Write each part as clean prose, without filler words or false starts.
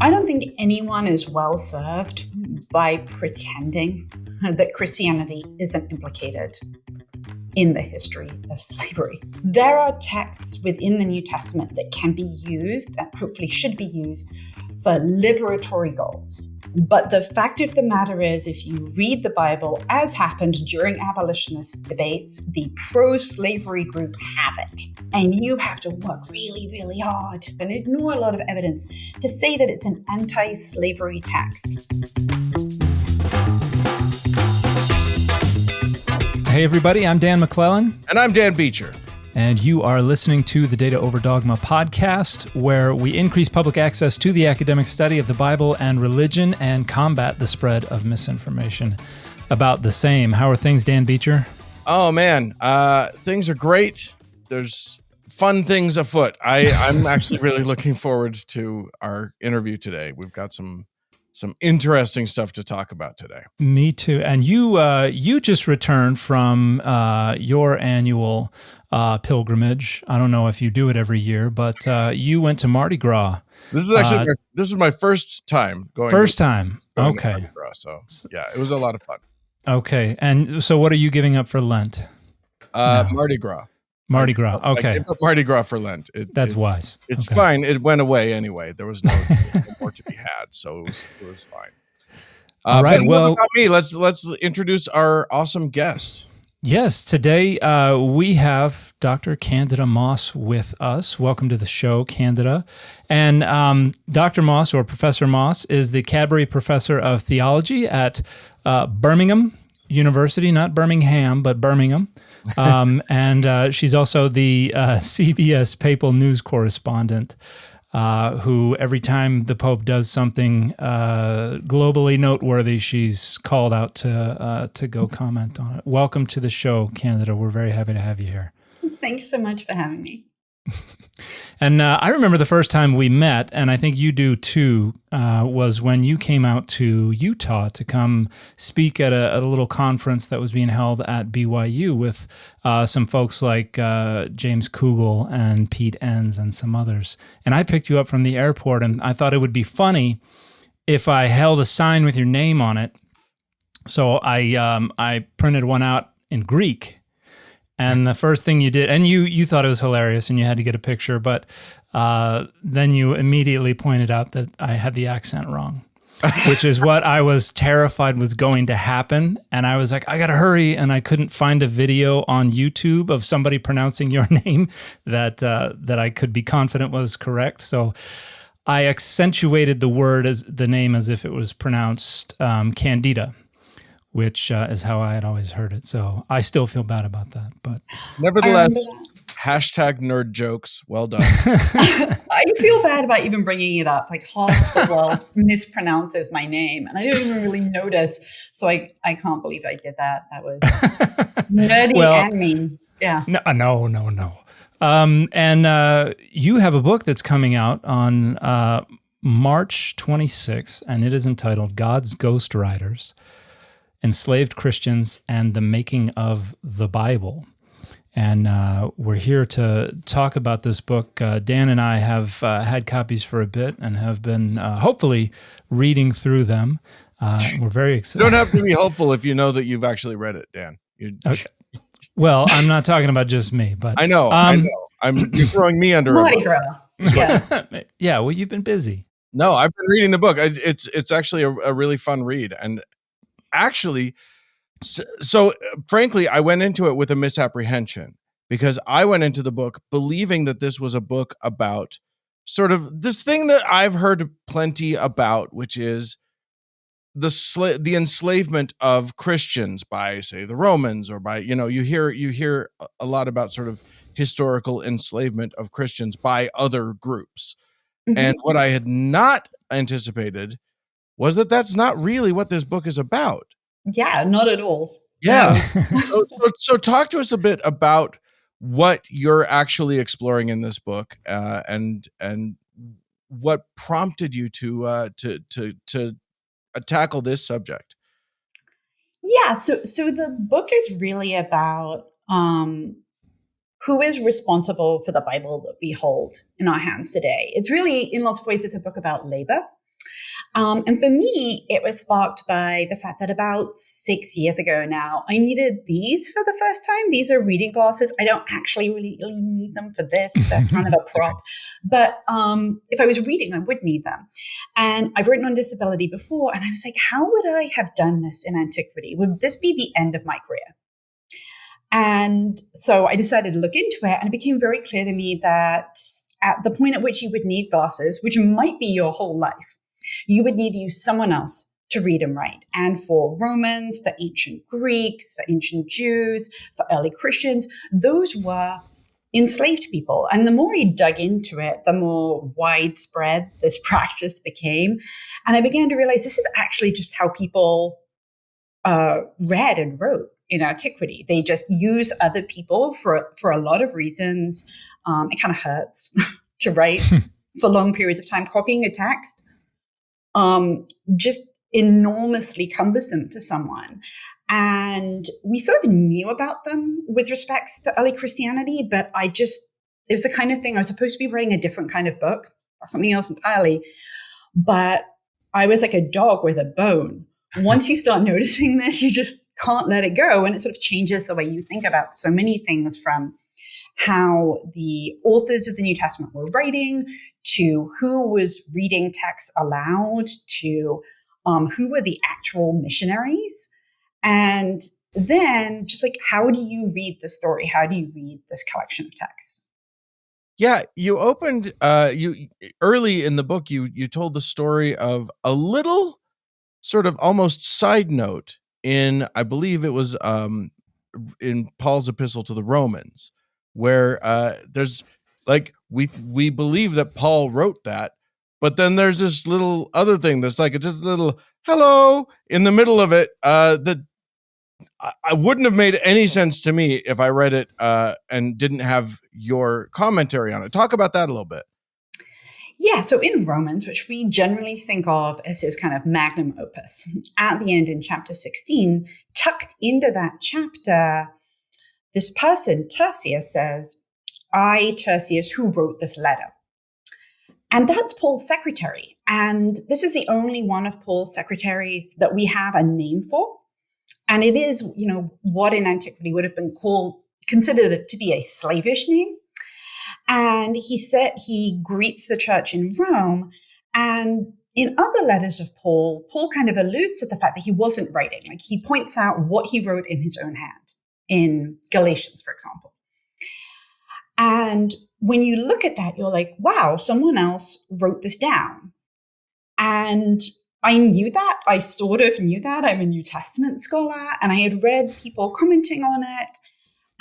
I don't think anyone is well served by pretending that Christianity isn't implicated in the history of slavery. There are texts within the New Testament that can be used, and hopefully should be used, for liberatory goals. But the fact of the matter is, if you read the Bible, as happened during abolitionist debates, the pro-slavery group have it. And you have to work really, really hard and ignore a lot of evidence to say that it's an anti-slavery text. Hey everybody, I'm Dan McClellan. And I'm Dan Beecher. And you are listening to the Data Over Dogma podcast, where we increase public access to the academic study of the Bible and religion and combat the spread of misinformation about the same. How are things, Dan Beecher? Oh man, things are great. There's fun things afoot. I'm actually really looking forward to our interview today. We've got some interesting stuff to talk about today. Me too. And you just returned from your annual pilgrimage. I don't know if you do it every year, but you went to Mardi Gras. This is actually this was my first time going. First time. Going Okay. to Mardi Gras, so yeah, it was a lot of fun. Okay. And so what are you giving up for Lent? Mardi Gras. Mardi Gras. Okay. I gave up Mardi Gras for Lent. That's wise. It's fine. It went away anyway. There was no more to be had, so it was fine. All right. But well, about me. Let's introduce our awesome guest. Yes. Today we have Dr. Candida Moss with us. Welcome to the show, Candida. And Dr. Moss, or Professor Moss, is the Cadbury Professor of Theology at Birmingham University, not Birmingham, but Birmingham. And she's also the CBS Papal News correspondent, who every time the Pope does something globally noteworthy, she's called out to go comment on it. Welcome to the show, Candida. We're very happy to have you here. Thanks so much for having me. And I remember the first time we met, and I think you do too, was when you came out to Utah to come speak at a little conference that was being held at BYU with some folks like James Kugel and Pete Enns and some others. And I picked you up from the airport, and I thought it would be funny if I held a sign with your name on it. So I printed one out in Greek. And the first thing you did, and you thought it was hilarious and you had to get a picture, but then you immediately pointed out that I had the accent wrong, which is what I was terrified was going to happen. And I was like, I got to hurry. And I couldn't find a video on YouTube of somebody pronouncing your name that I could be confident was correct. So I accentuated the name as if it was pronounced Candida, which is how I had always heard it. So I still feel bad about that. But nevertheless, hashtag nerd jokes. Well done. I feel bad about even bringing it up. Like half the world mispronounces my name, and I don't even really notice. So I can't believe I did that. That was nerdy and mean. Yeah. No. And you have a book that's coming out on March 26th, and it is entitled God's Ghostwriters, Enslaved Christians and the Making of the Bible. And we're here to talk about this book. Dan and I have had copies for a bit and have been hopefully reading through them. We're very excited. You don't have to be hopeful if you know that you've actually read it, Dan. Okay. Well, I'm not talking about just me, but I know. You're throwing me under a bus. Yeah. Yeah, well, you've been busy. No, I've been reading the book. It's actually a really fun read. And actually, so frankly, I went into it with a misapprehension because I went into the book believing that this was a book about sort of this thing that I've heard plenty about, which is the enslavement of Christians by, say, the Romans, or by, you hear a lot about sort of historical enslavement of Christians by other groups. Mm-hmm. And what I had not anticipated was that that's not really what this book is about. Yeah, not at all. Yeah. So talk to us a bit about what you're actually exploring in this book, and what prompted you to tackle this subject. Yeah. So the book is really about who is responsible for the Bible that we hold in our hands today. It's really, in lots of ways, it's a book about labor. And for me, it was sparked by the fact that about 6 years ago now, I needed these for the first time. These are reading glasses. I don't actually really need them for this. They're kind of a prop. But if I was reading, I would need them. And I've written on disability before, and I was like, how would I have done this in antiquity? Would this be the end of my career? And so I decided to look into it, and it became very clear to me that at the point at which you would need glasses, which might be your whole life, you would need to use someone else to read and write. And for Romans, for ancient Greeks, for ancient Jews, for early Christians, those were enslaved people. And the more I dug into it, the more widespread this practice became. And I began to realize this is actually just how people read and wrote in antiquity. They just use other people for a lot of reasons. It kind of hurts to write for long periods of time. Copying a text, just enormously cumbersome for someone. And we sort of knew about them with respects to early Christianity, but it was the kind of thing, I was supposed to be writing a different kind of book, something else entirely. But I was like a dog with a bone. Once you start noticing this, you just can't let it go. And it sort of changes the way you think about so many things, from how the authors of the New Testament were writing, to who was reading texts aloud, to who were the actual missionaries. And then just like, how do you read the story? How do you read this collection of texts? Yeah, you opened you early in the book, you told the story of a little sort of almost side note in, I believe it was in Paul's epistle to the Romans, where there's like, we believe that Paul wrote that, but then there's this little other thing that's like just a little hello in the middle of it that I wouldn't have made any sense to me if I read it and didn't have your commentary on it. Talk about that a little bit. Yeah, so in Romans, which we generally think of as his kind of magnum opus, at the end in chapter 16, tucked into that chapter, this person, Tertius, says, I, Tertius, who wrote this letter. And that's Paul's secretary. And this is the only one of Paul's secretaries that we have a name for. And it is, what in antiquity would have been considered to be a Slavish name. And he said he greets the church in Rome. And in other letters of Paul kind of alludes to the fact that he wasn't writing. Like, he points out what he wrote in his own hand, in Galatians, for example. And when you look at that, you're like, wow, someone else wrote this down. And I knew that. I sort of knew that. I'm a New Testament scholar, and I had read people commenting on it.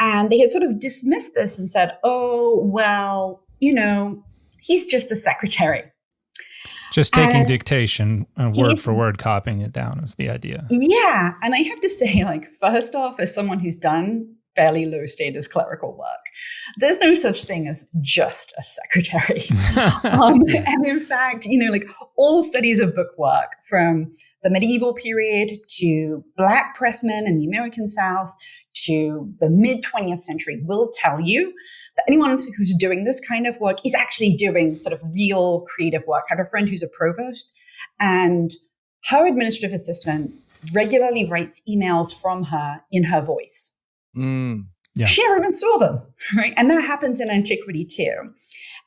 And they had sort of dismissed this and said, oh, well, he's just a secretary. Just taking dictation and word for word copying it down is the idea. Yeah. And I have to say, first off, as someone who's done fairly low status clerical work, there's no such thing as just a secretary. And in fact, all studies of book work, from the medieval period to Black pressmen in the American South to the mid-20th century, will tell you that anyone who's doing this kind of work is actually doing sort of real creative work. I have a friend who's a provost, and her administrative assistant regularly writes emails from her in her voice. Yeah. She never even saw them, right? And that happens in antiquity too.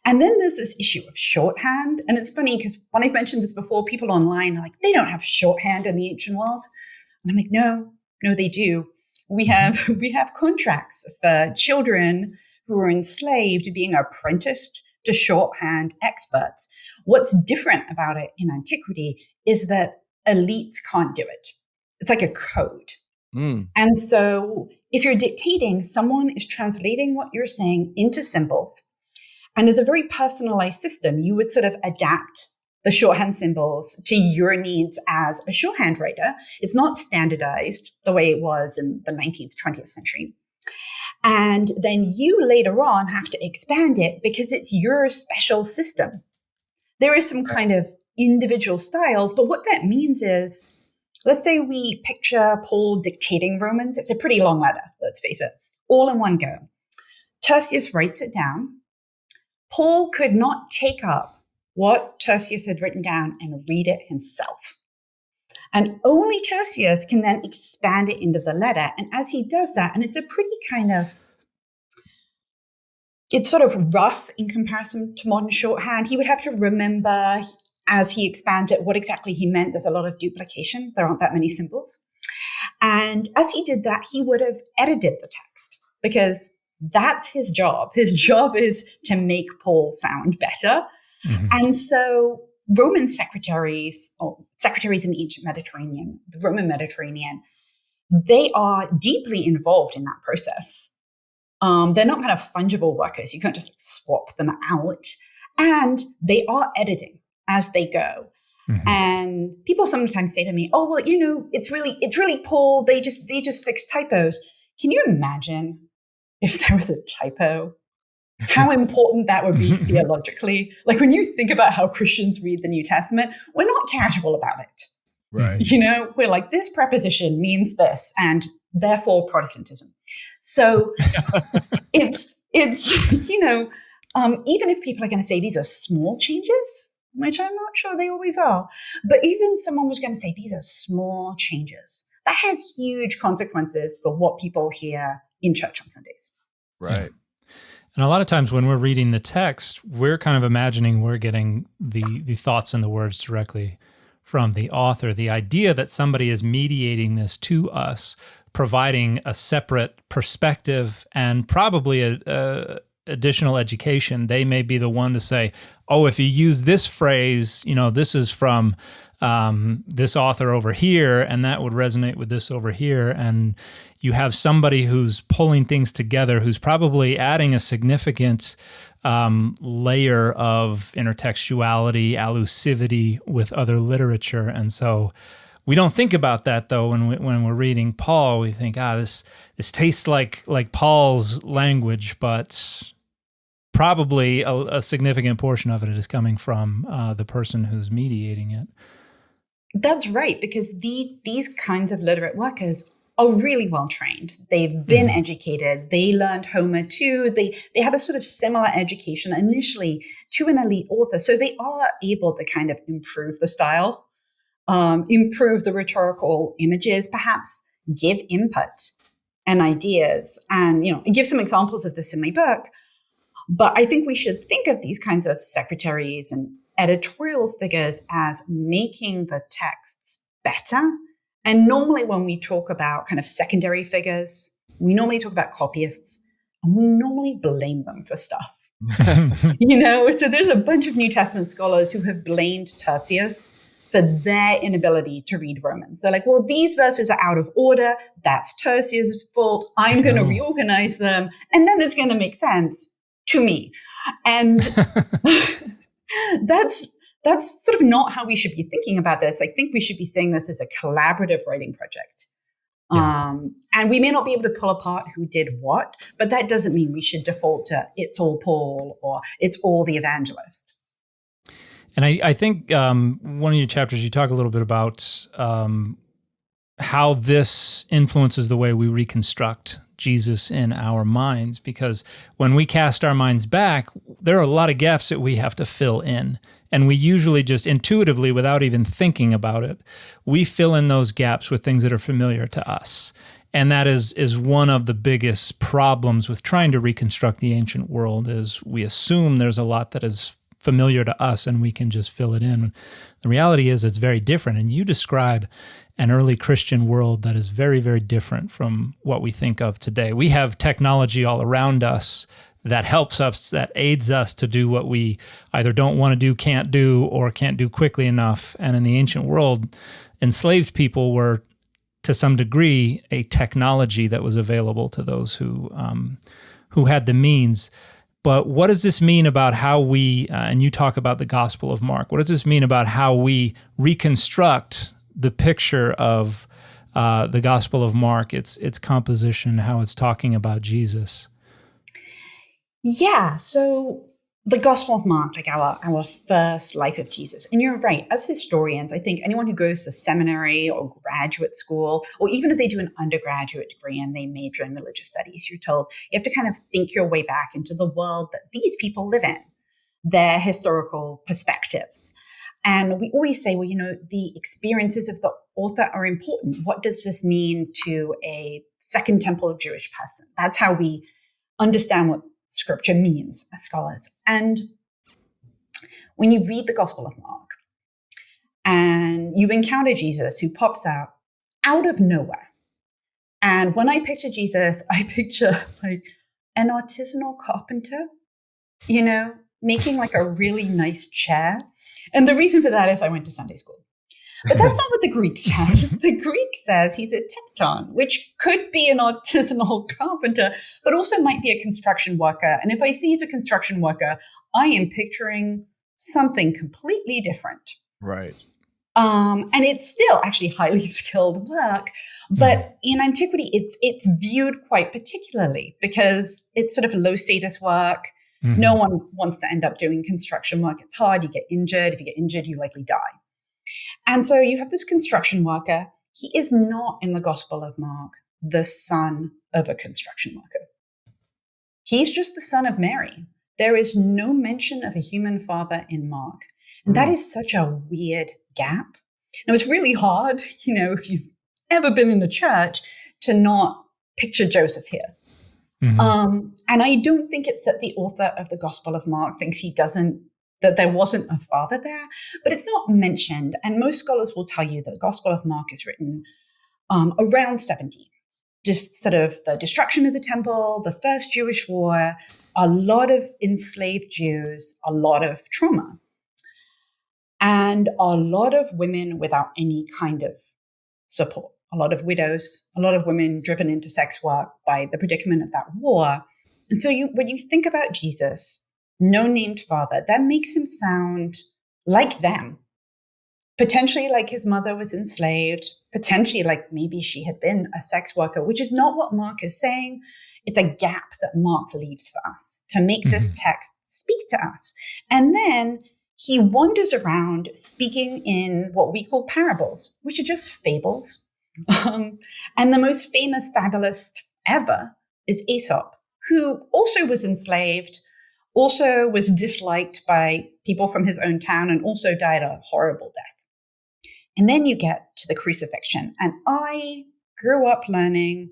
And then there's this issue of shorthand. And it's funny because when I've mentioned this before, people online are like, they don't have shorthand in the ancient world. And I'm like, no, they do. We have contracts for children who are enslaved being apprenticed to shorthand experts. What's different about it in antiquity is that elites can't do it. It's like a code. And so if you're dictating, someone is translating what you're saying into symbols. And it's a very personalized system. You would sort of adapt the shorthand symbols to your needs as a shorthand writer. It's not standardized the way it was in the 19th, 20th century. And then you later on have to expand it because it's your special system. There is some kind of individual styles, but what that means is, let's say we picture Paul dictating Romans. It's a pretty long letter, let's face it, all in one go. Tertius writes it down. Paul could not take up what Tertius had written down and read it himself. And only Tertius can then expand it into the letter. And as he does that, and it's a pretty it's sort of rough in comparison to modern shorthand. He would have to remember as he expands it what exactly he meant. There's a lot of duplication. There aren't that many symbols. And as he did that, he would have edited the text because that's his job. His job is to make Paul sound better. Mm-hmm. And so Roman secretaries, or secretaries in the ancient Mediterranean, the Roman Mediterranean, they are deeply involved in that process. They're not kind of fungible workers. You can't just swap them out. And they are editing as they go. Mm-hmm. And people sometimes say to me, oh, well, it's really Paul. They just fix typos. Can you imagine if there was a typo? How important that would be theologically? Like when you think about how Christians read the New Testament, we're not casual about it. Right. We're like, this preposition means this, and therefore Protestantism. So it's even if people are going to say these are small changes, which I'm not sure they always are, but even someone was going to say these are small changes, that has huge consequences for what people hear in church on Sundays. Right. And a lot of times when we're reading the text, we're kind of imagining we're getting the thoughts and the words directly from the author. The idea that somebody is mediating this to us, providing a separate perspective and probably a additional education. They may be the one to say, oh, if you use this phrase, this is from this author over here, and that would resonate with this over here. And you have somebody who's pulling things together, who's probably adding a significant layer of intertextuality, allusivity with other literature. And so we don't think about that, though, when we're reading Paul. We think, this tastes like Paul's language, but probably a significant portion of it is coming from the person who's mediating it. That's right, because these kinds of literate workers are really well trained. They've been educated. They learned Homer too. They had a sort of similar education initially to an elite author. So they are able to kind of improve the style, improve the rhetorical images, perhaps give input and ideas, and give some examples of this in my book. But I think we should think of these kinds of secretaries and editorial figures as making the texts better. And normally when we talk about kind of secondary figures, we normally talk about copyists, and we normally blame them for stuff. So there's a bunch of New Testament scholars who have blamed Tertius for their inability to read Romans. They're like, well, these verses are out of order. That's Tertius' fault. I'm going to reorganize them, and then it's going to make sense to me. And that's sort of not how we should be thinking about this. I think we should be seeing this as a collaborative writing project. Yeah. And we may not be able to pull apart who did what, but that doesn't mean we should default to it's all Paul or it's all the evangelist. And I think one of your chapters, you talk a little bit about how this influences the way we reconstruct Jesus in our minds, because when we cast our minds back, there are a lot of gaps that we have to fill in. And we usually just intuitively, without even thinking about it, we fill in those gaps with things that are familiar to us. And that is one of the biggest problems with trying to reconstruct the ancient world, is we assume there's a lot that is familiar to us and we can just fill it in. The reality is it's very different. And you describe an early Christian world that is very, very different from what we think of today. We have technology all around us that helps us, that aids us to do what we either don't want to do, can't do, or can't do quickly enough. And in the ancient world, enslaved people were, to some degree, a technology that was available to those who had the means. But what does this mean about how we, and you talk about the Gospel of Mark, what does this mean about how we reconstruct the picture of the Gospel of Mark, its composition, how it's talking about Jesus? Yeah, so the Gospel of Mark, like our first life of Jesus. And you're right, as historians, I think anyone who goes to seminary or graduate school, or even if they do an undergraduate degree and they major in religious studies, you're told you have to kind of think your way back into the world that these people live in. their historical perspectives. And we always say, well, the experiences of the author are important. What does this mean to a Second Temple Jewish person? That's how we understand what scripture means as scholars. And when you read the Gospel of Mark and you encounter Jesus who pops out of nowhere. And when I picture Jesus, I picture like an artisanal carpenter, making like a really nice chair. And the reason for that is I went to Sunday school. But that's not what the Greek says. The Greek says he's a tecton, which could be an artisanal carpenter, but also might be a construction worker. And if I see he's a construction worker, I am picturing something completely different. Right. And it's still actually highly skilled work, but in antiquity, it's viewed quite particularly because it's sort of low status work. No one wants to end up doing construction work. It's hard. You get injured. If you get injured, you likely die. And so you have this construction worker. He is not in the Gospel of Mark the son of a construction worker. He's just the son of Mary. There is no mention of a human father in Mark. And that is such a weird gap. Now, it's really hard, if you've ever been in a church, to not picture Joseph here. And I don't think it's that the author of the Gospel of Mark thinks that there wasn't a father there, but it's not mentioned. And most scholars will tell you that the Gospel of Mark is written around 70. Just sort of the destruction of the temple, the first Jewish war, a lot of enslaved Jews, a lot of trauma, and a lot of women without any kind of support. A lot of widows, a lot of women driven into sex work by the predicament of that war. And so when you think about Jesus, no named father, that makes him sound like them. Potentially like his mother was enslaved, potentially like maybe she had been a sex worker, which is not what Mark is saying. It's a gap that Mark leaves for us to make this text speak to us. And then he wanders around speaking in what we call parables, which are just fables. And the most famous fabulist ever is Aesop, who also was enslaved, also was disliked by people from his own town, and also died a horrible death. And then you get to the crucifixion. And I grew up learning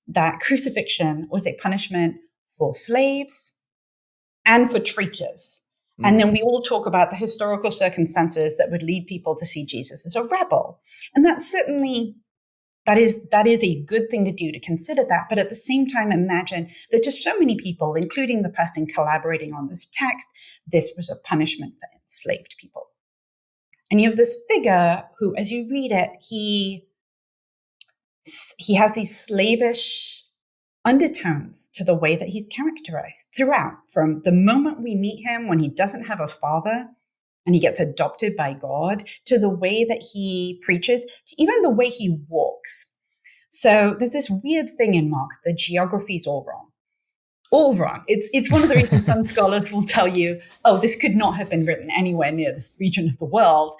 that crucifixion was a punishment for slaves and for traitors. And then we all talk about the historical circumstances that would lead people to see Jesus as a rebel. And that's certainly, that is a good thing to do, to consider that. But at the same time, imagine that to so many people, including the person collaborating on this text, this was a punishment for enslaved people. And you have this figure who, as you read it, he has these slavish undertones to the way that he's characterized throughout, from the moment we meet him when he doesn't have a father and he gets adopted by God, to the way that he preaches, to even the way he walks. So there's this weird thing in Mark, the geography's all wrong. All wrong. It's one of the reasons some scholars will tell you, oh, this could not have been written anywhere near this region of the world.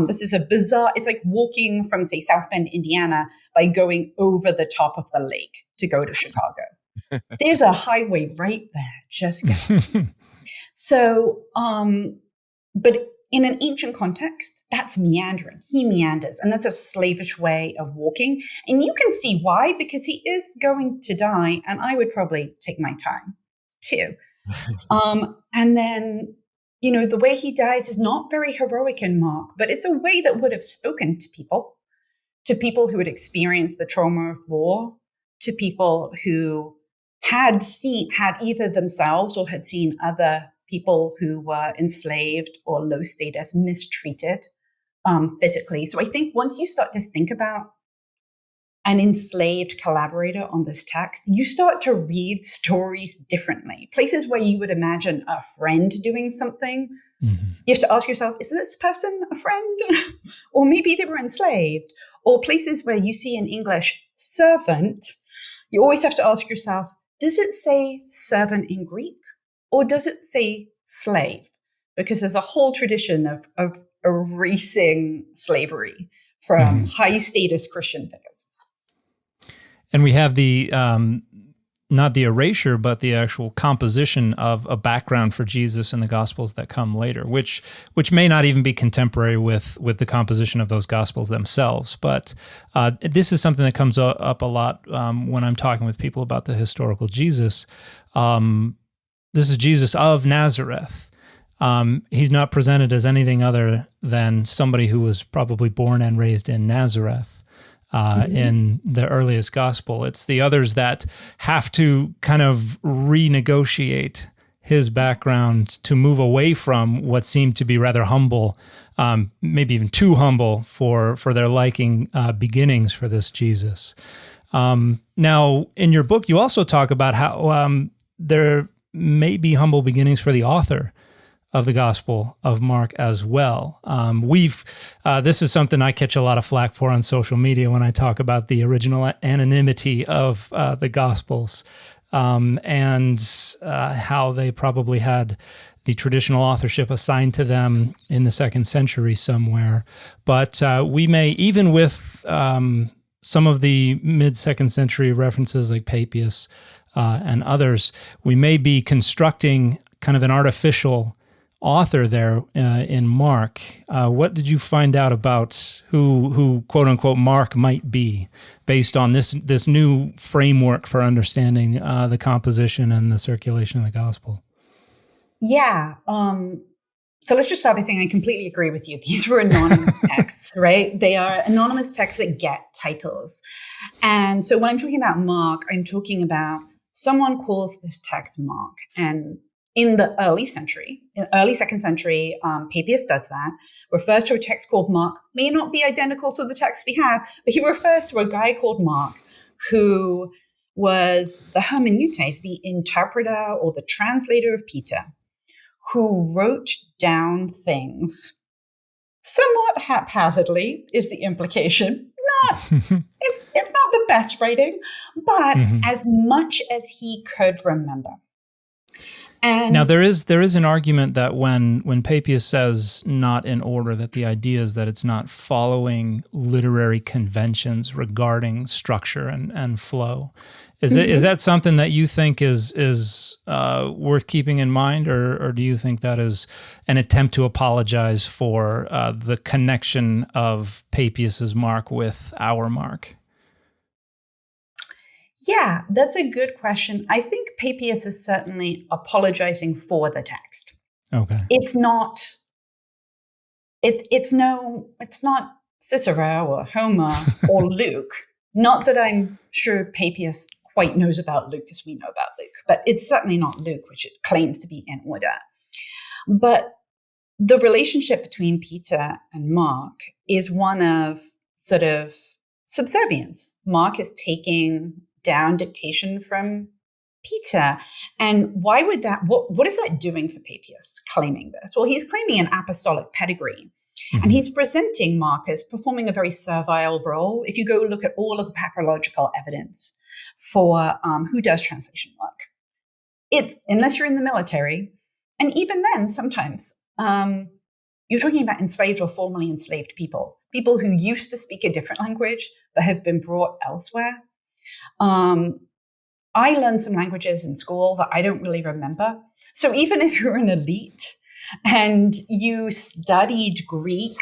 This is a bizarre, it's like walking from, say, South Bend, Indiana, by going over the top of the lake to go to Chicago. There's a highway right there. Just go. So, but in an ancient context, that's meandering. He meanders, and that's a slavish way of walking. And you can see why, because he is going to die, and I would probably take my time too. And then, the way he dies is not very heroic in Mark, but it's a way that would have spoken to people who had experienced the trauma of war, to people who had either themselves or had seen other people who were enslaved or low status mistreated physically. So I think once you start to think about an enslaved collaborator on this text, you start to read stories differently. Places where you would imagine a friend doing something, you have to ask yourself, is this person a friend? Or maybe they were enslaved. Or places where you see in English servant, you always have to ask yourself, does it say servant in Greek? Or does it say slave? Because there's a whole tradition of erasing slavery from high status Christian figures. And we have the not the erasure, but the actual composition of a background for Jesus in the Gospels that come later, which may not even be contemporary with the composition of those Gospels themselves. But this is something that comes up a lot when I'm talking with people about the historical Jesus. This is Jesus of Nazareth. He's not presented as anything other than somebody who was probably born and raised in Nazareth. In the earliest gospel. It's the others that have to kind of renegotiate his background to move away from what seemed to be rather humble, maybe even too humble for their liking, beginnings for this Jesus. Now, in your book, you also talk about how there may be humble beginnings for the author of the Gospel of Mark as well. This is something I catch a lot of flack for on social media when I talk about the original anonymity of the Gospels, and how they probably had the traditional authorship assigned to them in the 2nd century somewhere. But we may, even with some of the mid-2nd century references like Papias and others, we may be constructing kind of an artificial author there in Mark. What did you find out about who quote unquote Mark might be, based on this new framework for understanding the composition and the circulation of the gospel? Yeah. So let's just start by saying I completely agree with you. These were anonymous texts, right? They are anonymous texts that get titles. And so when I'm talking about Mark, I'm talking about someone calls this text Mark, and in the early 2nd century, Papias does that, refers to a text called Mark, may not be identical to the text we have, but he refers to a guy called Mark who was the hermeneutes, the interpreter or the translator of Peter, who wrote down things somewhat haphazardly, is the implication. It's not the best writing, but as much as he could remember. And now there is an argument that when Papias says not in order, that the idea is that it's not following literary conventions regarding structure and flow. Is that something that you think is worth keeping in mind, or do you think that is an attempt to apologize for the connection of Papias's Mark with our Mark? Yeah, that's a good question. I think Papias is certainly apologizing for the text. Okay. It's not Cicero or Homer or Luke. Not that I'm sure Papias quite knows about Luke as we know about Luke, but it's certainly not Luke, which it claims to be in order. But the relationship between Peter and Mark is one of sort of subservience. Mark is taking down dictation from Peter. And why would that, what is that doing for Papias claiming this? Well, he's claiming an apostolic pedigree. And he's presenting Mark as performing a very servile role. If you go look at all of the papyrological evidence for who does translation work, it's, unless you're in the military, and even then sometimes, you're talking about enslaved or formerly enslaved people who used to speak a different language but have been brought elsewhere. I learned some languages in school that I don't really remember. So even if you're an elite and you studied Greek,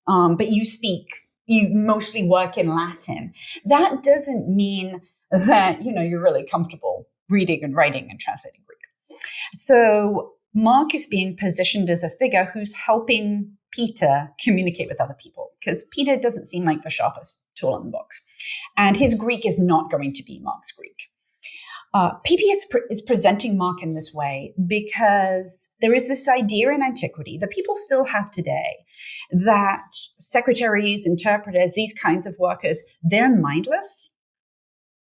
but you mostly work in Latin, that doesn't mean that, you're really comfortable reading and writing and translating Greek. So Mark is being positioned as a figure who's helping Peter communicate with other people, because Peter doesn't seem like the sharpest tool in the box. And his Greek is not going to be Mark's Greek. Papias is presenting Mark in this way because there is this idea in antiquity that people still have today that secretaries, interpreters, these kinds of workers, they're mindless.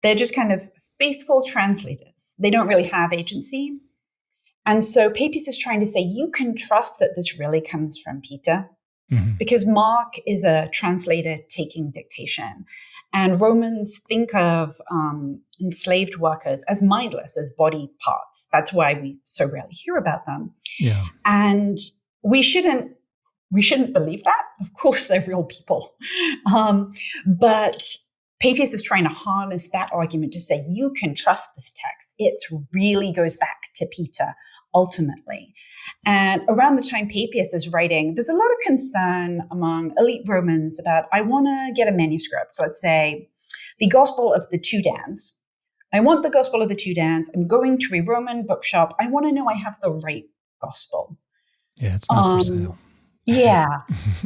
They're just kind of faithful translators. They don't really have agency. And so Papias is trying to say, you can trust that this really comes from Peter, because Mark is a translator taking dictation. And Romans think of enslaved workers as mindless, as body parts. That's why we so rarely hear about them. Yeah. And we shouldn't believe that. Of course, they're real people. But Papias is trying to harness that argument to say you can trust this text. It really goes back to Peter ultimately. And around the time Papias is writing, there's a lot of concern among elite Romans about, I want to get a manuscript. So let's say the Gospel of the Two Dans. I want the Gospel of the Two Dans. I'm going to a Roman bookshop. I want to know I have the right gospel. Yeah, it's not for sale. Yeah.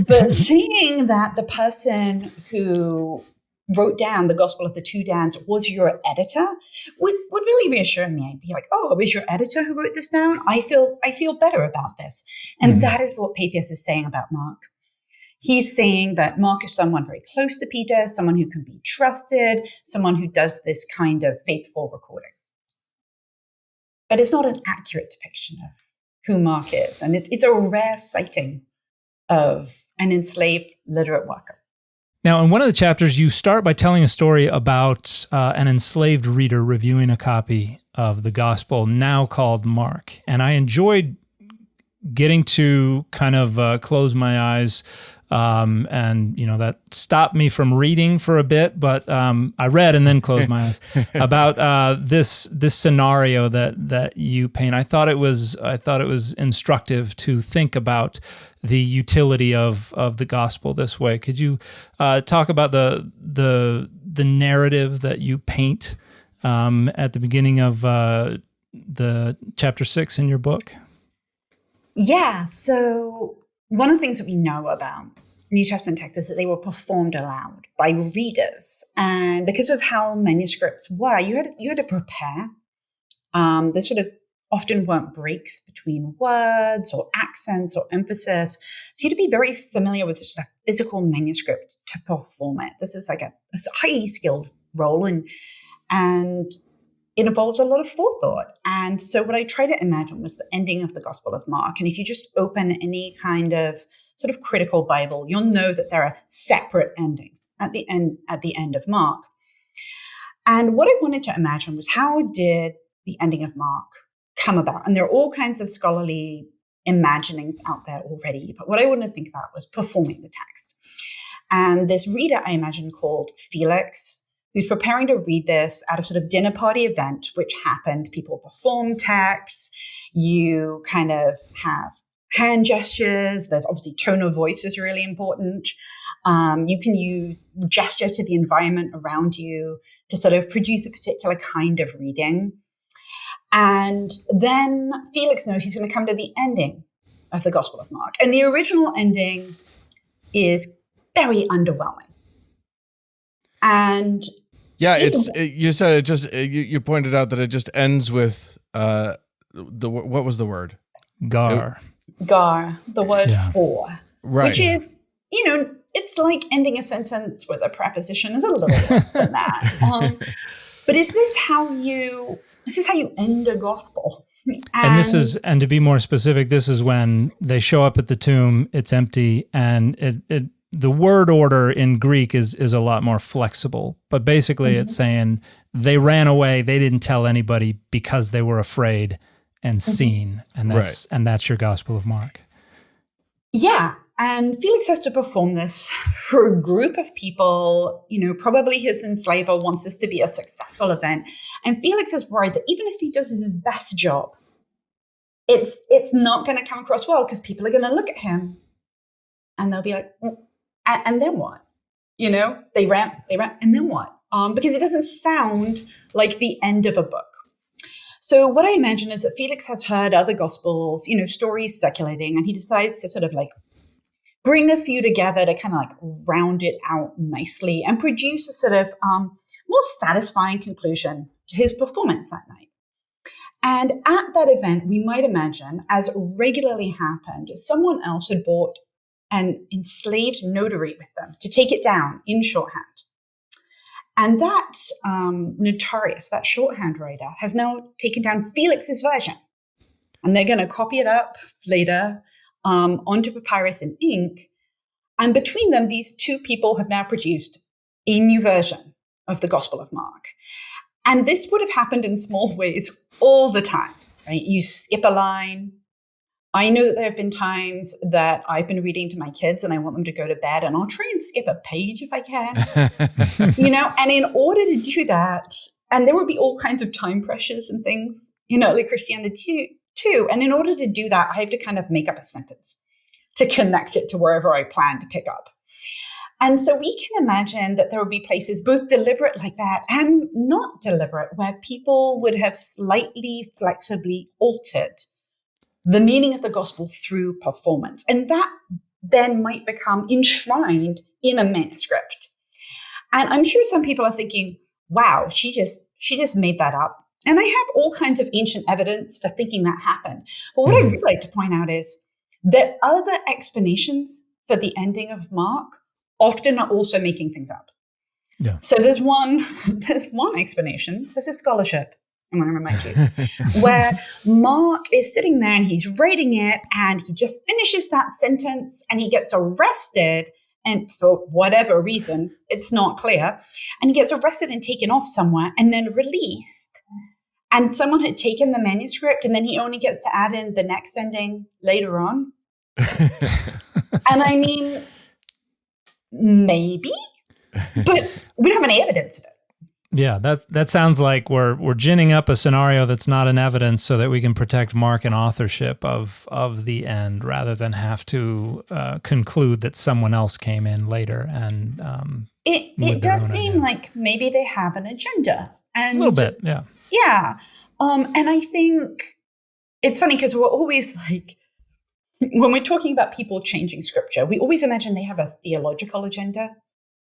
But seeing that the person who wrote down the Gospel of the Two Dans was your editor would really reassure me. I'd be like, oh, it was your editor who wrote this down? I feel better about this. And that is what Papias is saying about Mark. He's saying that Mark is someone very close to Peter, someone who can be trusted, someone who does this kind of faithful recording. But it's not an accurate depiction of who Mark is. And it's a rare sighting of an enslaved literate worker. Now, in one of the chapters, you start by telling a story about an enslaved reader reviewing a copy of the gospel now called Mark. And I enjoyed getting to kind of close my eyes, and that stopped me from reading for a bit. But I read and then closed my eyes about this scenario that you paint. I thought it was instructive to think about the utility of the gospel this way. Could you talk about the narrative that you paint at the beginning of the chapter 6 in your book? Yeah. So one of the things that we know about New Testament texts is that they were performed aloud by readers, and because of how manuscripts were, you had to prepare. There sort of often weren't breaks between words or accents or emphasis. So you had to be very familiar with just a physical manuscript to perform it. This is like a highly skilled role, and it involves a lot of forethought. And so what I tried to imagine was the ending of the Gospel of Mark. And if you just open any kind of sort of critical Bible, you'll know that there are separate endings at the end of Mark. And what I wanted to imagine was, how did the ending of Mark come about? And there are all kinds of scholarly imaginings out there already. But what I wanted to think about was performing the text. And this reader, I imagine, called Felix, who's preparing to read this at a sort of dinner party event, which happened. People perform texts. You kind of have hand gestures. There's obviously tone of voice is really important. You can use gesture to the environment around you to sort of produce a particular kind of reading. And then Felix knows he's going to come to the ending of the Gospel of Mark. And the original ending is very underwhelming. And yeah, you said it just, you pointed out that it just ends with what was the word? Gar, the word for, right. Which is, it's like ending a sentence with a preposition. Is a little less than that. But is this how you end a gospel? And to be more specific, this is when they show up at the tomb, it's empty, and the word order in Greek is a lot more flexible. But basically it's saying they ran away, they didn't tell anybody because they were afraid and seen. And that's your Gospel of Mark. Yeah. And Felix has to perform this for a group of people. Probably his enslaver wants this to be a successful event. And Felix is worried that even if he does his best job, it's not going to come across well, because people are going to look at him and they'll be like, and then what? They ran, and then what? Because it doesn't sound like the end of a book. So what I imagine is that Felix has heard other gospels, stories circulating, and he decides to sort of like bring a few together to kind of like round it out nicely and produce a sort of more satisfying conclusion to his performance that night. And at that event, we might imagine, as regularly happened, someone else had bought an enslaved notary with them to take it down in shorthand. And that notorious, that shorthand writer, has now taken down Felix's version. And they're going to copy it up later onto papyrus and ink. And between them, these two people have now produced a new version of the Gospel of Mark. And this would have happened in small ways all the time, right? You skip a line, I know that there have been times that I've been reading to my kids and I want them to go to bed, and I'll try and skip a page if I can, and in order to do that, and there would be all kinds of time pressures and things, like Christianity too. And in order to do that, I have to kind of make up a sentence to connect it to wherever I plan to pick up. And so we can imagine that there would be places both deliberate like that and not deliberate, where people would have slightly flexibly altered the meaning of the gospel through performance. And that then might become enshrined in a manuscript. And I'm sure some people are thinking, wow, she just made that up. And I have all kinds of ancient evidence for thinking that happened. But what I'd really like to point out is that other explanations for the ending of Mark often are also making things up. Yeah. So there's one explanation. This is scholarship, I'm going to remind you, where Mark is sitting there and he's writing it, and he just finishes that sentence and he gets arrested, and for whatever reason, it's not clear, and he gets arrested and taken off somewhere and then released. And someone had taken the manuscript, and then he only gets to add in the next ending later on. And I mean, maybe, but we don't have any evidence of it. Yeah, that sounds like we're ginning up a scenario that's not in evidence so that we can protect Mark and authorship of the end, rather than have to conclude that someone else came in later. And it does seem like maybe they have an agenda. And a little bit, yeah. Yeah. And I think it's funny because we're always like, when we're talking about people changing scripture, we always imagine they have a theological agenda.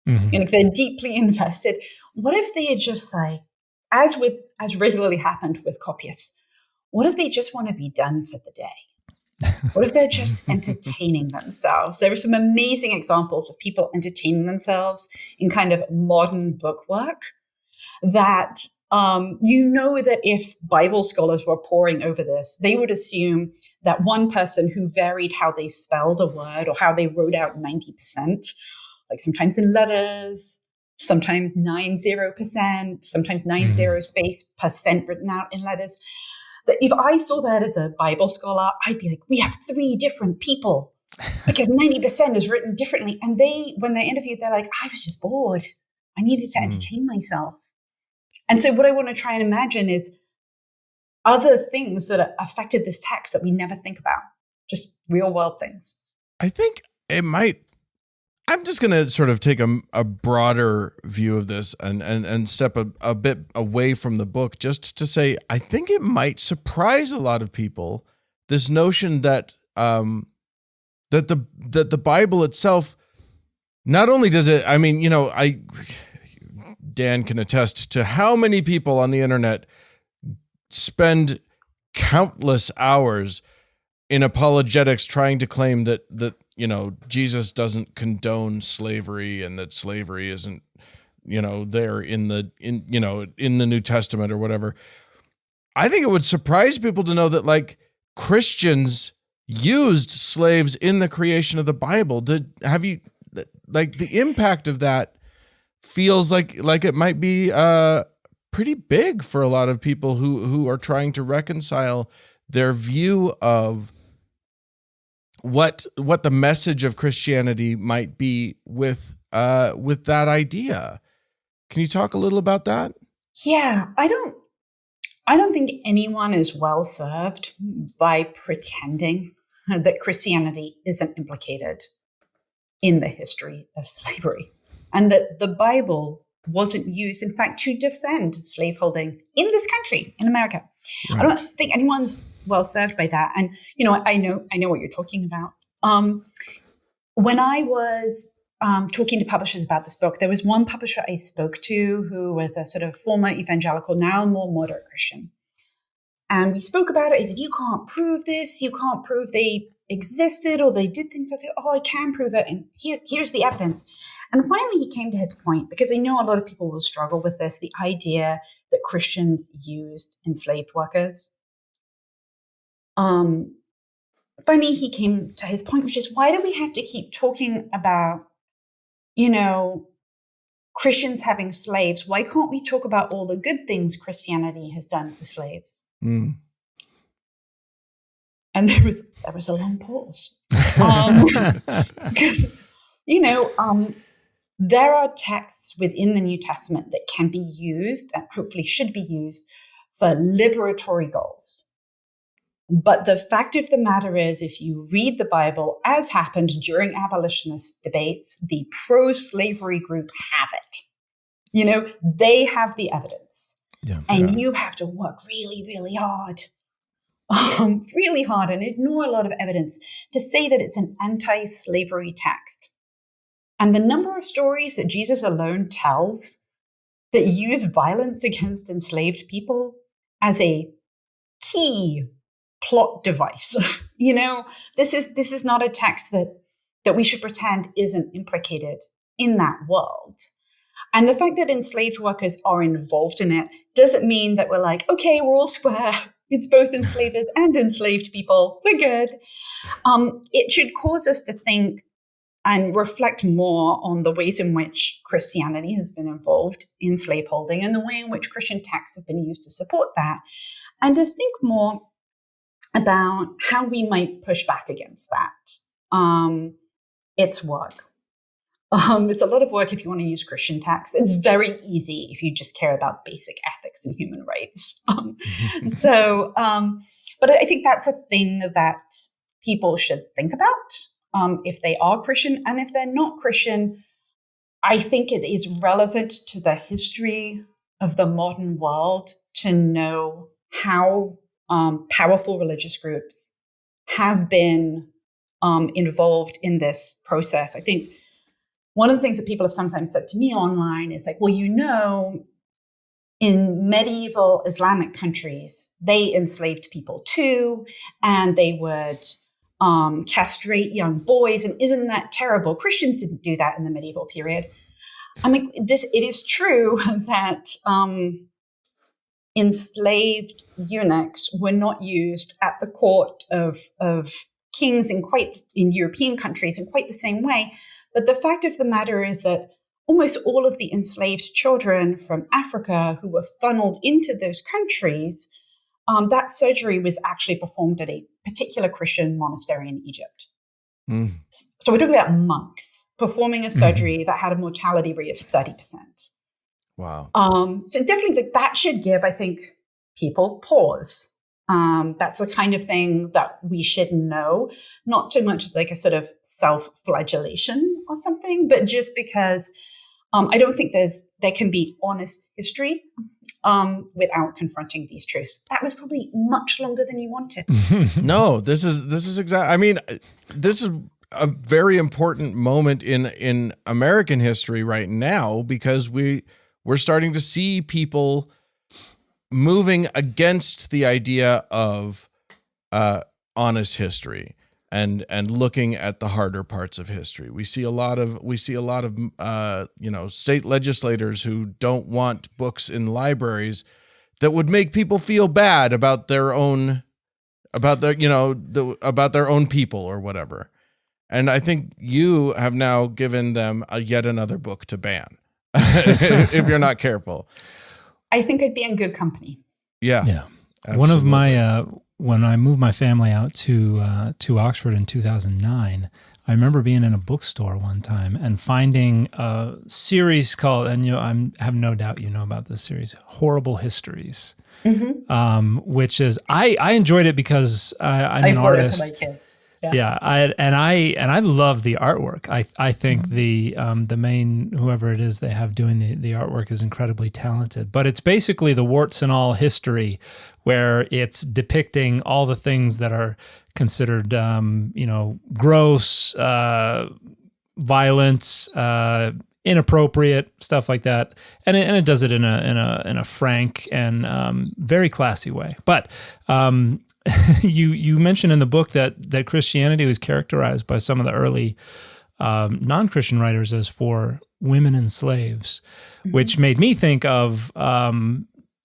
If they're deeply invested. What if they had just as regularly happened with copyists, what if they just want to be done for the day? What if they're just entertaining themselves? There are some amazing examples of people entertaining themselves in kind of modern book work that that if Bible scholars were poring over this, they would assume that one person who varied how they spelled a word or how they wrote out 90%, like sometimes in letters, sometimes 90%, sometimes 90 space percent written out in letters, that if I saw that as a Bible scholar, I'd be like, we have 3 different people because 90% is written differently. And when they're interviewed, they're like, I was just bored. I needed to entertain myself. And so what I want to try and imagine is other things that affected this text that we never think about, just real world things. I think it might, I'm just going to sort of take a broader view of this and step a bit away from the book, just to say, I think it might surprise a lot of people, this notion that that the Bible itself, not only does it, I mean, Dan can attest to how many people on the internet spend countless hours in apologetics trying to claim that Jesus doesn't condone slavery and that slavery isn't there in the New Testament or whatever. I think it would surprise people to know that Christians used slaves in the creation of the Bible. The impact of that feels like it might be pretty big for a lot of people who are trying to reconcile their view of what the message of Christianity might be with that idea. Can you talk a little about that? Yeah, I don't think anyone is well served by pretending that Christianity isn't implicated in the history of slavery, and that the Bible wasn't used, in fact, to defend slaveholding in this country, in America. Right. I don't think anyone's well served by that. And, I know what you're talking about. When I was talking to publishers about this book, there was one publisher I spoke to who was a sort of former evangelical, now more moderate Christian. And we spoke about it. He said, you can't prove this. You can't prove they existed or they did things. I said, I can prove it. And here's the evidence. And finally, he came to his point, because I know a lot of people will struggle with this, the idea that Christians used enslaved workers. Finally, he came to his point, which is, why do we have to keep talking about, Christians having slaves? Why can't we talk about all the good things Christianity has done for slaves? And there was a long pause. 'Cause, there are texts within the New Testament that can be used and hopefully should be used for liberatory goals. But the fact of the matter is, if you read the Bible, as happened during abolitionist debates, the pro-slavery group have it. They have the evidence. And you have to work really, really hard. Really hard, and ignore a lot of evidence to say that it's an anti-slavery text. And the number of stories that Jesus alone tells that use violence against enslaved people as a key plot device, this is not a text that we should pretend isn't implicated in that world. And the fact that enslaved workers are involved in it doesn't mean that we're like, okay, we're all square. It's both enslavers and enslaved people. We're good. It should cause us to think and reflect more on the ways in which Christianity has been involved in slaveholding and the way in which Christian texts have been used to support that, and to think more about how we might push back against that. It's work. It's a lot of work if you want to use Christian texts. It's very easy if you just care about basic ethics and human rights. But I think that's a thing that people should think about if they are Christian. And if they're not Christian, I think it is relevant to the history of the modern world to know how powerful religious groups have been involved in this process. I think one of the things that people have sometimes said to me online is like, well, in medieval Islamic countries, they enslaved people too, and they would castrate young boys. And isn't that terrible? Christians didn't do that in the medieval period. I mean, it is true that enslaved eunuchs were not used at the court of kings in European countries in quite the same way. But the fact of the matter is that almost all of the enslaved children from Africa who were funneled into those countries, that surgery was actually performed at a particular Christian monastery in Egypt. Mm. So we're talking about monks performing a surgery that had a mortality rate of 30%. Wow. So definitely that should give, I think, people pause. That's the kind of thing that we should know, not so much as like a sort of self-flagellation or something, but just because I don't think there can be honest history without confronting these truths. That was probably much longer than you wanted. No, this is exactly. I mean, this is a very important moment in American history right now, because we're starting to see people moving against the idea of honest history and looking at the harder parts of history. We see a lot of state legislators who don't want books in libraries that would make people feel bad about their own people or whatever. And I think you have now given them yet another book to ban if you're not careful. I think I'd be in good company. Yeah. Absolutely. One of my when I moved my family out to Oxford in 2009, I remember being in a bookstore one time and finding a series called, and I have no doubt you know about this series, Horrible Histories, which is I enjoyed it because I'm an artist. I've it for my kids. Yeah, I love the artwork. I think the main, whoever it is they have doing the artwork, is incredibly talented. But it's basically the warts and all history, where it's depicting all the things that are considered gross, violence, inappropriate, stuff like that, and it does it in a frank and very classy way. But you mentioned in the book that Christianity was characterized by some of the early non-Christian writers as for women and slaves, which made me think of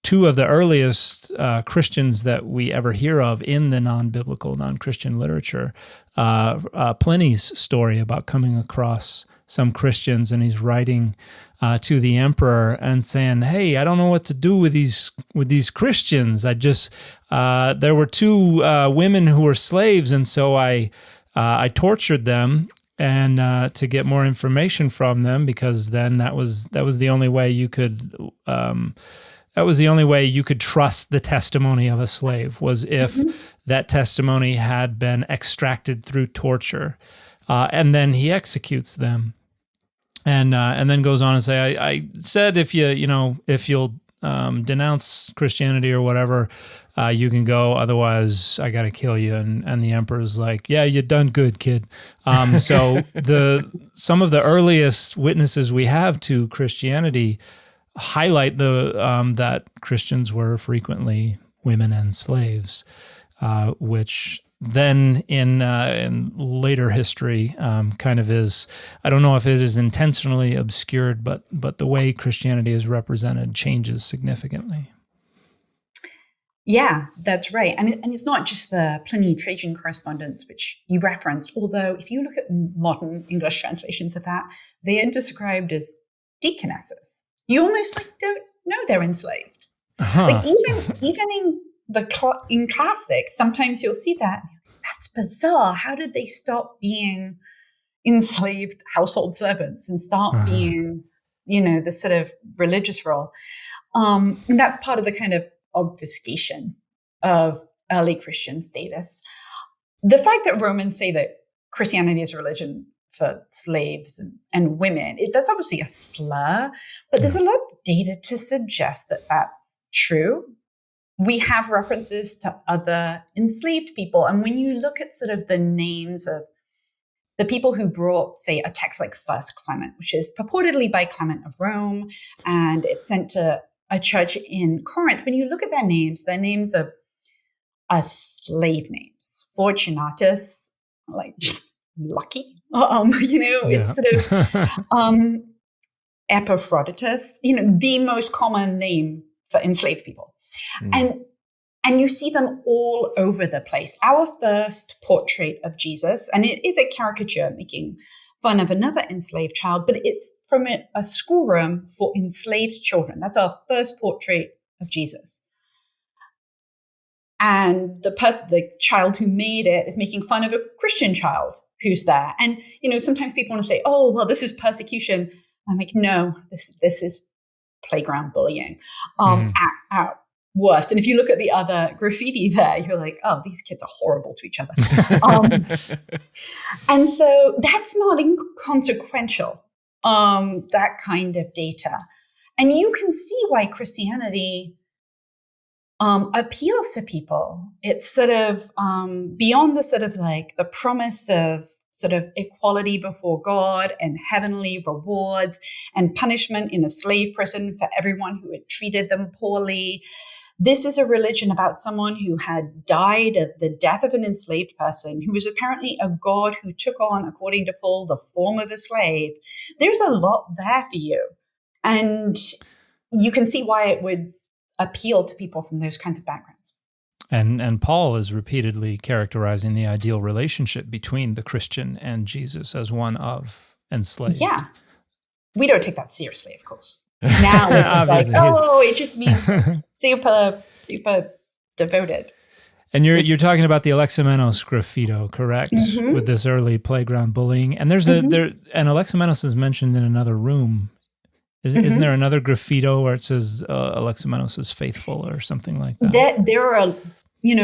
two of the earliest Christians that we ever hear of in the non-biblical, non-Christian literature. Pliny's story about coming across some Christians, and he's writing to the emperor and saying, "Hey, I don't know what to do with these Christians. I just there were two women who were slaves, and so I tortured them." And to get more information from them, because then that was the only way you could trust the testimony of a slave, was if that testimony had been extracted through torture, and then he executes them, and then goes on and say, I said if you'll denounce Christianity or whatever, you can go. Otherwise, I got to kill you. And the emperor's like, yeah, you done good, kid. So some of the earliest witnesses we have to Christianity highlight that Christians were frequently women and slaves, which then in later history kind of is, I don't know if it is intentionally obscured, but the way Christianity is represented changes significantly. Yeah, that's right. And it's not just the Pliny-Trajan correspondence, which you referenced, although if you look at modern English translations of that, they are described as deaconesses. You almost don't know they're enslaved. Like even in classics, sometimes you'll see that. That's bizarre. How did they stop being enslaved household servants and start being, the sort of religious role? And that's part of the kind of obfuscation of early Christian status. The fact that Romans say that Christianity is a religion for slaves and women, that's obviously a slur, but there's a lot of data to suggest that that's true. We have references to other enslaved people. And when you look at sort of the names of the people who brought, say, a text like First Clement, which is purportedly by Clement of Rome, and it's sent to a church in Corinth, when you look at their names are slave names. Fortunatus, like just lucky. It's sort of Epaphroditus, the most common name for enslaved people. And you see them all over the place. Our first portrait of Jesus, and it is a caricature making fun of another enslaved child, but it's from a schoolroom for enslaved children. That's our first portrait of Jesus. And the child who made it is making fun of a Christian child who's there. And, sometimes people want to say, oh, well, this is persecution. I'm like, no, this is playground bullying at worst. And if you look at the other graffiti there, you're like, oh, these kids are horrible to each other. And so that's not inconsequential, that kind of data. And you can see why Christianity appeals to people. It's sort of beyond the sort of like the promise of sort of equality before God and heavenly rewards and punishment in a slave prison for everyone who had treated them poorly. This is a religion about someone who had died at the death of an enslaved person, who was apparently a god who took on, according to Paul, the form of a slave. There's a lot there for you. And you can see why it would appeal to people from those kinds of backgrounds. And Paul is repeatedly characterizing the ideal relationship between the Christian and Jesus as one of enslaved. Yeah. We don't take that seriously, of course. Now it's like, it just means super, super devoted. And you're talking about the Alexamenos graffito, correct? Mm-hmm. With this early playground bullying. And there's and Alexamenos is mentioned in another room. Isn't there another graffito where it says Alexamenos is faithful or something like that? There are,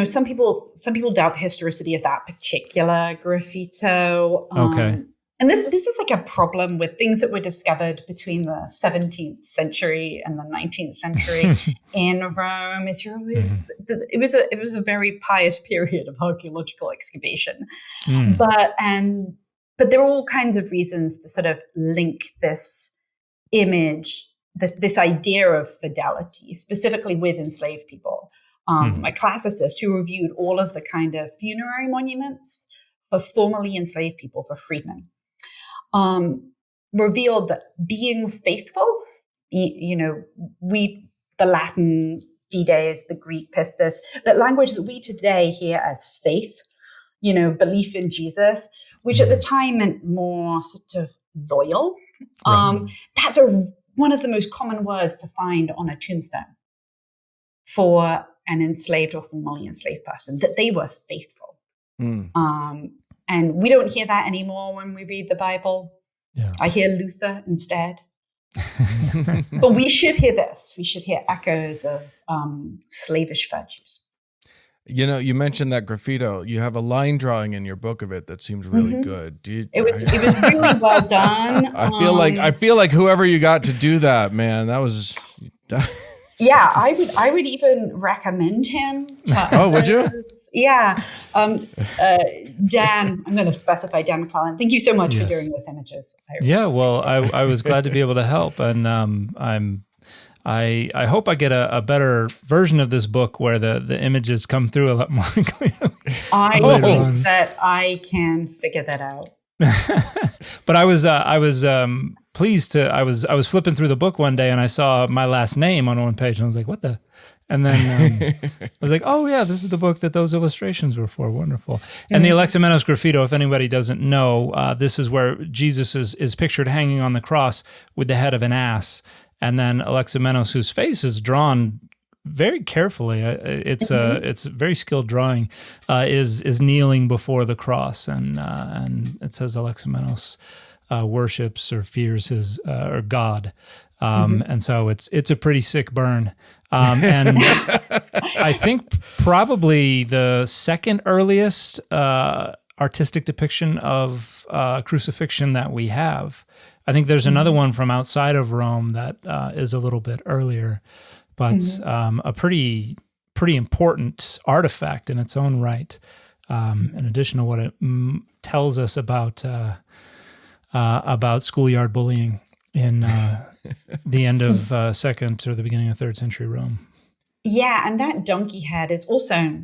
some people doubt the historicity of that particular graffito. Okay. And this is like a problem with things that were discovered between the 17th century and the 19th century in Rome. It was a very pious period of archaeological excavation, but there are all kinds of reasons to sort of link this image, this idea of fidelity, specifically with enslaved people. A classicist who reviewed all of the kind of funerary monuments for formerly enslaved people, for freedmen, revealed that being faithful, the Latin fides, the Greek pistis, but language that we today hear as faith, belief in Jesus, which at the time meant more sort of loyal. Right. That's one of the most common words to find on a tombstone for an enslaved or formerly enslaved person, that they were faithful. And we don't hear that anymore when we read the Bible. Yeah. I hear Luther instead. But we should hear this. We should hear echoes of slavish virtues. You mentioned that graffito. You have a line drawing in your book of it that seems really good. It was really well done. I feel like whoever you got to do that, man, that was. Yeah, I would even recommend him to Oh, would you? Yeah. Dan, I'm going to specify Dan McClellan. Thank you so much for doing those images. I was glad to be able to help. And I hope I get a better version of this book where the images come through a lot more clearly. I think that I can figure that out. But I was pleased to. I was flipping through the book one day and I saw my last name on one page and I was like, "What the?" And then I was like, "Oh yeah, this is the book that those illustrations were for." Wonderful. And the Alexamenos graffito, if anybody doesn't know, this is where Jesus is pictured hanging on the cross with the head of an ass, and then Alexamenos, whose face is drawn very carefully, it's very skilled drawing, is kneeling before the cross, and it says Alexamenos worships or fears his or God, and so it's a pretty sick burn, and I think probably the second earliest artistic depiction of crucifixion that we have. I think there's another one from outside of Rome that is a little bit earlier. But a pretty important artifact in its own right, in addition to what it tells us about schoolyard bullying in the end of second or the beginning of third century Rome. Yeah, and that donkey head is also,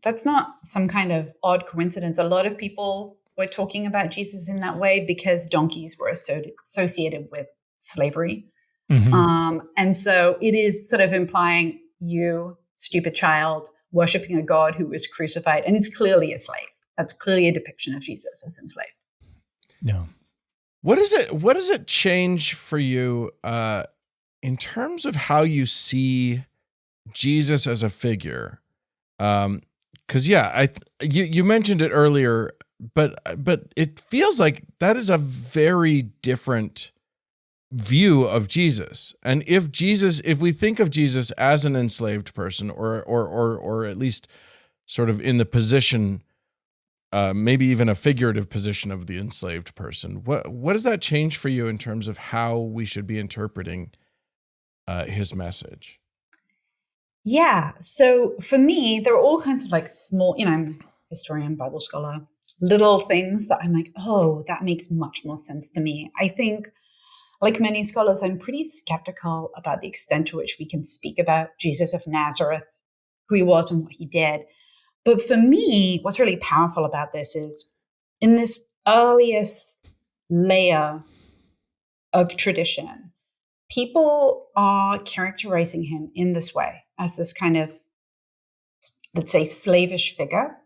that's not some kind of odd coincidence. A lot of people were talking about Jesus in that way because donkeys were associated with slavery. And so it is sort of implying you, stupid child, worshiping a God who was crucified, and is clearly a slave. That's clearly a depiction of Jesus as enslaved. Yeah. What does it change for you in terms of how you see Jesus as a figure? Because you mentioned it earlier, but it feels like that is a very different view of Jesus. And if we think of Jesus as an enslaved person, or at least sort of in the position, maybe even a figurative position of the enslaved person, what does that change for you in terms of how we should be interpreting his message? Yeah. So for me, there are all kinds of like small, I'm a historian, Bible scholar, little things that I'm like, oh, that makes much more sense to me. I think, like many scholars, I'm pretty skeptical about the extent to which we can speak about Jesus of Nazareth, who he was and what he did. But for me, what's really powerful about this is in this earliest layer of tradition, people are characterizing him in this way as this kind of, let's say, slavish figure.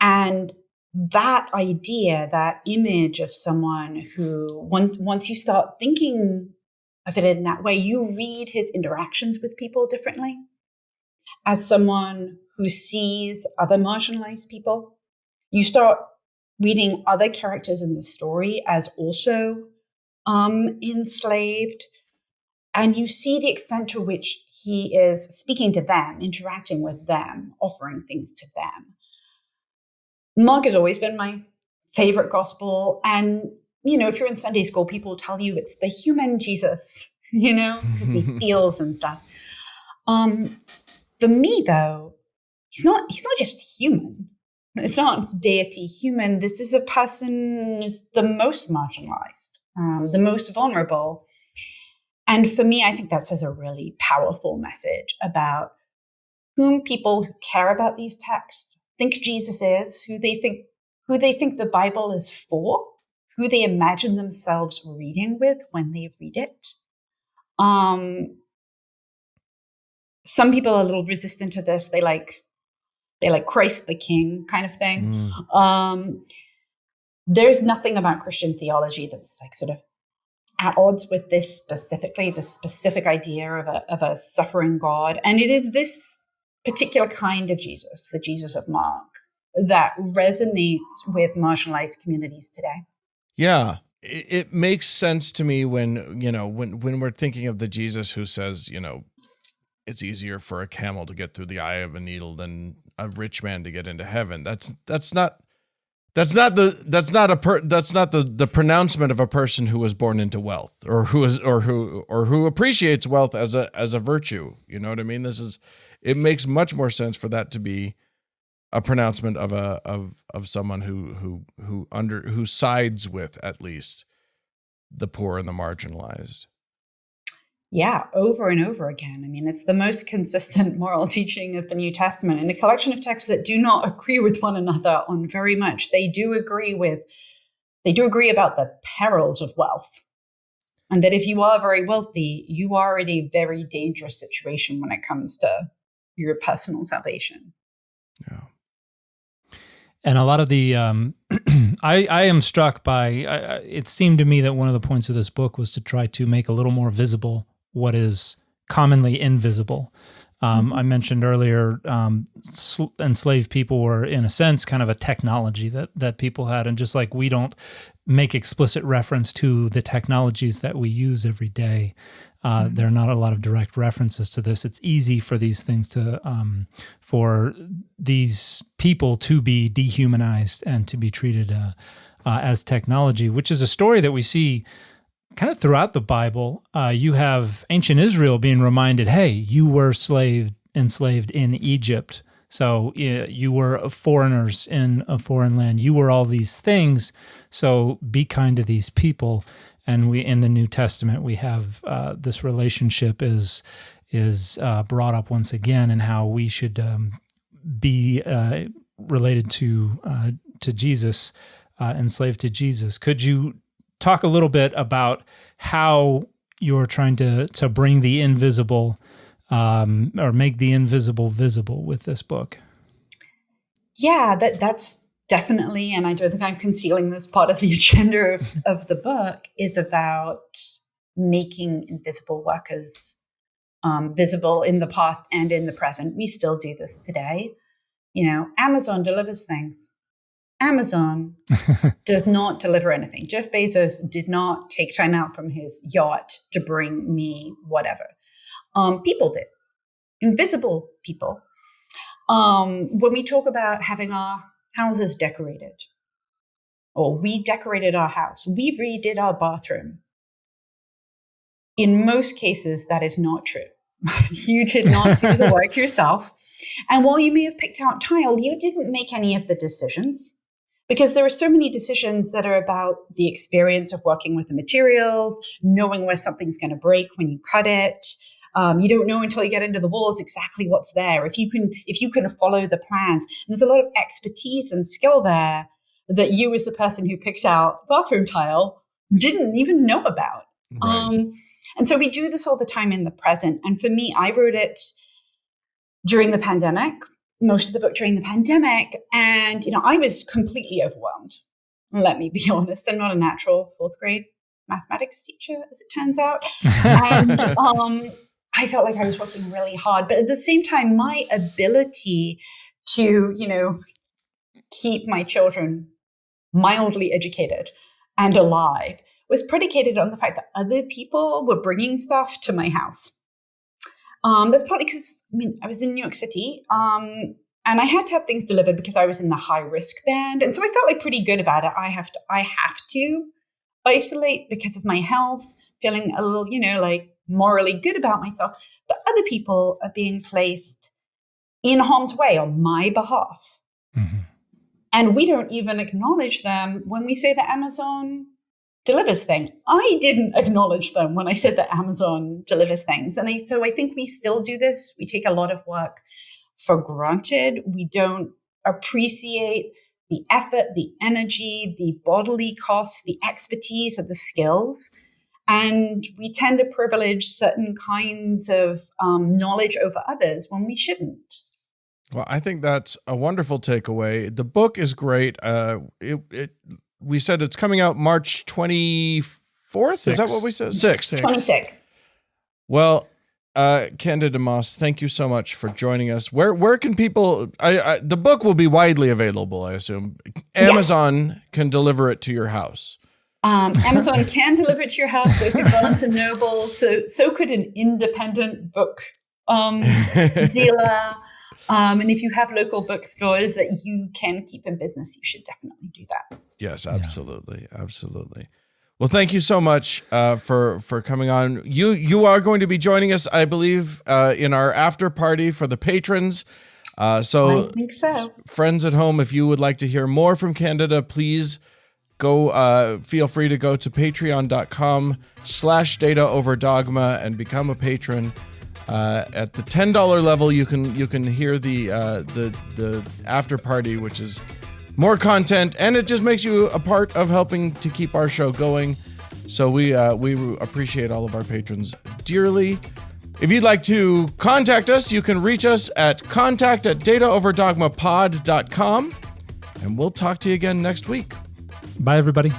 And that idea, that image of someone who, once you start thinking of it in that way, you read his interactions with people differently. As someone who sees other marginalized people, you start reading other characters in the story as also enslaved, and you see the extent to which he is speaking to them, interacting with them, offering things to them. Mark has always been my favorite gospel. And, if you're in Sunday school, people tell you it's the human Jesus, because he feels and stuff. For me, though, he's not just human. It's not deity human. This is a person who's the most marginalized, the most vulnerable. And for me, I think that says a really powerful message about whom people who care about these texts think Jesus is, who they think the Bible is for, who they imagine themselves reading with when they read it. some people are a little resistant to this. They like Christ the King kind of thing. There's nothing about Christian theology that's like sort of at odds with this specifically, the specific idea of a suffering God. And it is this particular kind of Jesus, the Jesus of Mark, that resonates with marginalized communities today. Yeah. It makes sense to me when we're thinking of the Jesus who says, it's easier for a camel to get through the eye of a needle than a rich man to get into heaven. That's not the pronouncement of a person who was born into wealth or who appreciates wealth as a virtue. You know what I mean? It makes much more sense for that to be a pronouncement of someone who sides with at least the poor and the marginalized. Yeah, over and over again. I mean, it's the most consistent moral teaching of the New Testament in a collection of texts that do not agree with one another on very much. They do agree about the perils of wealth. And that if you are very wealthy, you are in a very dangerous situation when it comes to your personal salvation. Yeah. And a lot of the, I am struck by, it seemed to me that one of the points of this book was to try to make a little more visible what is commonly invisible. I mentioned earlier, enslaved people were, in a sense, kind of a technology that people had. And just like we don't make explicit reference to the technologies that we use every day, there are not a lot of direct references to this. It's easy for these things for these people to be dehumanized and to be treated as technology, which is a story that we see kind of throughout the Bible. You have ancient Israel being reminded, hey, you were enslaved in Egypt. So you were foreigners in a foreign land. You were all these things. So be kind to these people. And we, in the New Testament, we have this relationship is brought up once again, and how we should be related to Jesus, enslaved to Jesus. Could you talk a little bit about how you're trying to bring the invisible or make the invisible visible with this book? Yeah, that's definitely, and I don't think I'm concealing this, part of the agenda of the book is about making invisible workers visible in the past and in the present. We still do this today. Amazon delivers things. Amazon does not deliver anything. Jeff Bezos did not take time out from his yacht to bring me whatever. People did. Invisible people. When we talk about having our houses decorated, or we decorated our house, we redid our bathroom. In most cases, that is not true. You did not do the work yourself. And while you may have picked out tile, you didn't make any of the decisions, because there are so many decisions that are about the experience of working with the materials, knowing where something's going to break when you cut it. You don't know until you get into the walls exactly what's there. If you can follow the plans, and there's a lot of expertise and skill there that you, as the person who picked out bathroom tile, didn't even know about. Right. And so we do this all the time in the present. And for me, I wrote it during the pandemic, most of the book during the pandemic, and I was completely overwhelmed. Let me be honest, I'm not a natural fourth grade mathematics teacher, as it turns out, and I felt like I was working really hard, but at the same time, my ability to, keep my children mildly educated and alive was predicated on the fact that other people were bringing stuff to my house. That's partly because, I was in New York City, and I had to have things delivered because I was in the high risk band. And so I felt like pretty good about it. I have to isolate because of my health, feeling a little, like morally good about myself. But other people are being placed in harm's way on my behalf. Mm-hmm. And we don't even acknowledge them when we say that Amazon delivers things. I didn't acknowledge them when I said that Amazon delivers things. And so I think we still do this. We take a lot of work for granted. We don't appreciate the effort, the energy, the bodily costs, the expertise of the skills. And we tend to privilege certain kinds of knowledge over others when we shouldn't. Well, I think that's a wonderful takeaway. The book is great. We said it's coming out March 24th. Is that what we said? 6th. 26th. Well, Candida Moss, thank you so much for joining us. Where can people? The book will be widely available, I assume. Amazon can deliver it to your house. Amazon can deliver it to your house. So could Barnes and Noble. So could an independent book dealer. And if you have local bookstores that you can keep in business, you should definitely do that. Yes, absolutely, absolutely. Well, thank you so much for coming on. You are going to be joining us, I believe, in our after party for the patrons. So I think so. Friends at home, if you would like to hear more from Candida, please go. Feel free to go to patreon.com/Data Over Dogma and become a patron. At the $10 level, you can hear the after party, which is more content, and it just makes you a part of helping to keep our show going. So we appreciate all of our patrons dearly. If you'd like to contact us, you can reach us at contact@dataoverdogmapod.com, and we'll talk to you again next week. Bye, everybody.